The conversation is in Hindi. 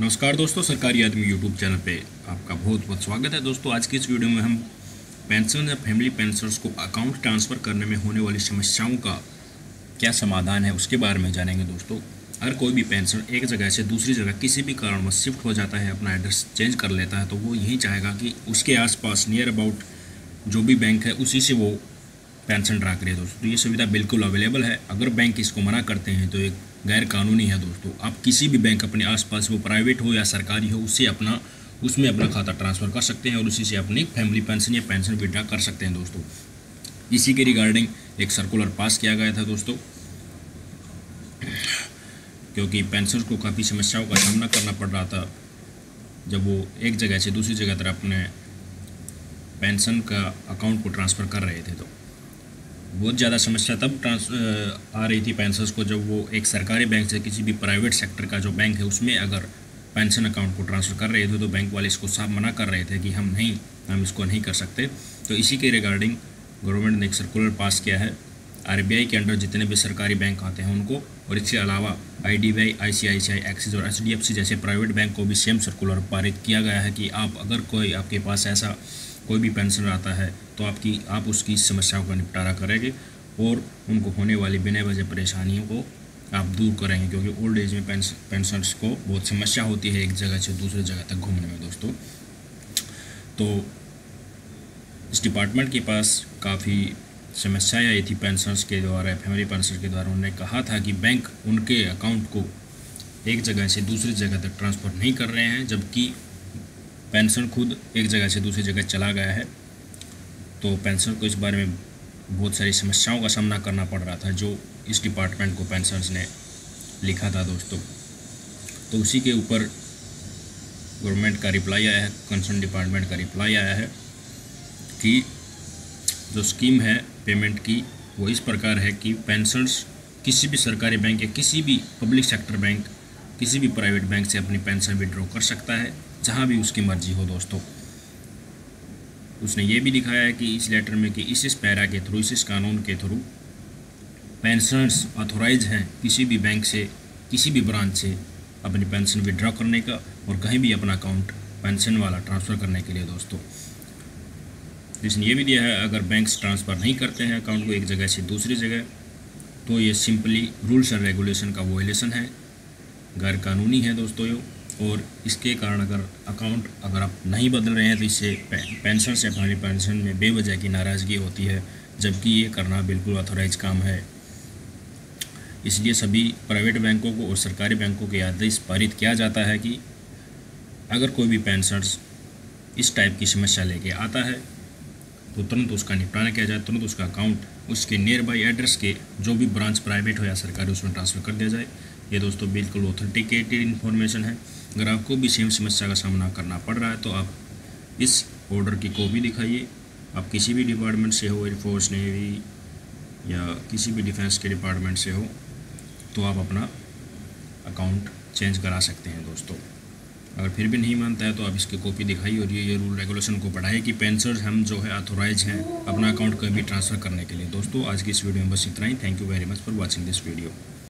नमस्कार दोस्तों, सरकारी आदमी यूट्यूब चैनल पे आपका बहुत बहुत स्वागत है। दोस्तों आज की इस वीडियो में हम पेंशन या फैमिली पेंशनर्स को अकाउंट ट्रांसफ़र करने में होने वाली समस्याओं का क्या समाधान है उसके बारे में जानेंगे। दोस्तों अगर कोई भी पेंशन एक जगह से दूसरी जगह किसी भी कारणवश शिफ्ट हो जाता है, अपना एड्रेस चेंज कर लेता है, तो वो यही चाहेगा कि उसके आसपास नियर अबाउट जो भी बैंक है उसी से वो पेंशन ड्रा करे। दोस्तों तो ये सुविधा बिल्कुल अवेलेबल है। अगर बैंक इसको मना करते हैं तो एक गैर कानूनी है। दोस्तों आप किसी भी बैंक अपने आसपास, वो प्राइवेट हो या सरकारी हो, उसमें अपना खाता ट्रांसफ़र कर सकते हैं और उसी से अपनी फैमिली पेंशन या पेंशन विड्रॉ कर सकते हैं। दोस्तों इसी के रिगार्डिंग एक सर्कुलर पास किया गया था दोस्तों, क्योंकि पेंशनर्स को काफ़ी समस्याओं का सामना करना पड़ रहा था जब वो एक जगह से दूसरी जगह तरफ अपने पेंशन का अकाउंट को ट्रांसफ़र कर रहे थे। तो बहुत ज़्यादा समस्या तब आ रही थी पेंशनर्स को जब वो एक सरकारी बैंक से किसी भी प्राइवेट सेक्टर का जो बैंक है उसमें अगर पेंशन अकाउंट को ट्रांसफ़र कर रहे थे तो बैंक वाले इसको साफ मना कर रहे थे कि हम इसको नहीं कर सकते। तो इसी के रिगार्डिंग गवर्नमेंट ने एक सर्कुलर पास किया है। आरबीआई के अंडर जितने भी सरकारी बैंक आते हैं उनको, और इसके अलावा आईडीबीआई, आईसीआईसीआई, एक्सिस और एचडीएफसी जैसे प्राइवेट बैंक को भी सेम सर्कुलर पारित किया गया है कि आपके पास ऐसा कोई भी पेंशन आता है तो आप उसकी समस्याओं का निपटारा करेंगे और उनको होने वाली बिना वजह परेशानियों को आप दूर करेंगे, क्योंकि ओल्ड एज में पेंशनर्स को बहुत समस्या होती है एक जगह से दूसरी जगह तक घूमने में। दोस्तों तो इस डिपार्टमेंट के पास काफ़ी समस्याएं आई थी पेंशनर्स के द्वारा, फैमिली पेंशनर्स के द्वारा। उन्होंने कहा था कि बैंक उनके अकाउंट को एक जगह से दूसरी जगह तक ट्रांसफ़र नहीं कर रहे हैं, जबकि पेंशन खुद एक जगह से दूसरी जगह चला गया है। तो पेंशन को इस बारे में बहुत सारी समस्याओं का सामना करना पड़ रहा था जो इस डिपार्टमेंट को पेंशनर्स ने लिखा था। दोस्तों तो उसी के ऊपर गवर्नमेंट का रिप्लाई आया है, कंसर्न डिपार्टमेंट का रिप्लाई आया है कि जो स्कीम है पेमेंट की वो इस प्रकार है कि पेंशनर्स किसी भी सरकारी बैंक या किसी भी पब्लिक सेक्टर बैंक, किसी भी प्राइवेट बैंक से अपनी पेंशन विड्रॉ कर सकता है जहां भी उसकी मर्जी हो। दोस्तों उसने ये भी दिखाया है कि इस लेटर में कि इस पैरा के थ्रू, इस कानून के थ्रू पेंशनर्स ऑथोराइज हैं किसी भी बैंक से, किसी भी ब्रांच से अपनी पेंशन विड्रॉ करने का और कहीं भी अपना अकाउंट पेंशन वाला ट्रांसफ़र करने के लिए। दोस्तों इसने ये भी दिया है अगर बैंक्स ट्रांसफ़र नहीं करते हैं अकाउंट को एक जगह से दूसरी जगह तो ये सिंपली रूल्स एंड रेगुलेशन का वोलेशन है, गैर कानूनी है। दोस्तों और इसके कारण अगर आप नहीं बदल रहे हैं तो इससे पेंशन से फैमिली पेंशन में बेवजह की नाराज़गी होती है, जबकि ये करना बिल्कुल ऑथोराइज काम है। इसलिए सभी प्राइवेट बैंकों को और सरकारी बैंकों के आदेश पारित किया जाता है कि अगर कोई भी पेंशनर्स इस टाइप की समस्या लेके आता है तो तुरंत उसका निपटारा किया जाए, तुरंत उसका अकाउंट उसके नियर बाई एड्रेस के जो भी ब्रांच प्राइवेट हो या सरकारी उसमें ट्रांसफ़र कर दिया जाए। ये दोस्तों बिल्कुल ऑथेंटिकेटेड इन्फॉर्मेशन है। अगर आपको भी सेम समस्या का सामना करना पड़ रहा है तो आप इस ऑर्डर की कॉपी दिखाइए। आप किसी भी डिपार्टमेंट से हो, एयरफोर्स, नेवी या किसी भी डिफेंस के डिपार्टमेंट से हो, तो आप अपना अकाउंट चेंज करा सकते हैं। दोस्तों अगर फिर भी नहीं मानता है तो आप इसकी कॉपी दिखाइए और ये रूल रेगुलेशन को बढ़ाइए कि पेंशनर्स हम जो है ऑथोराइज हैं अपना अकाउंट कभी ट्रांसफ़र करने के लिए। दोस्तों आज की इस वीडियो में बस इतना ही। Thank you very much for watching this video.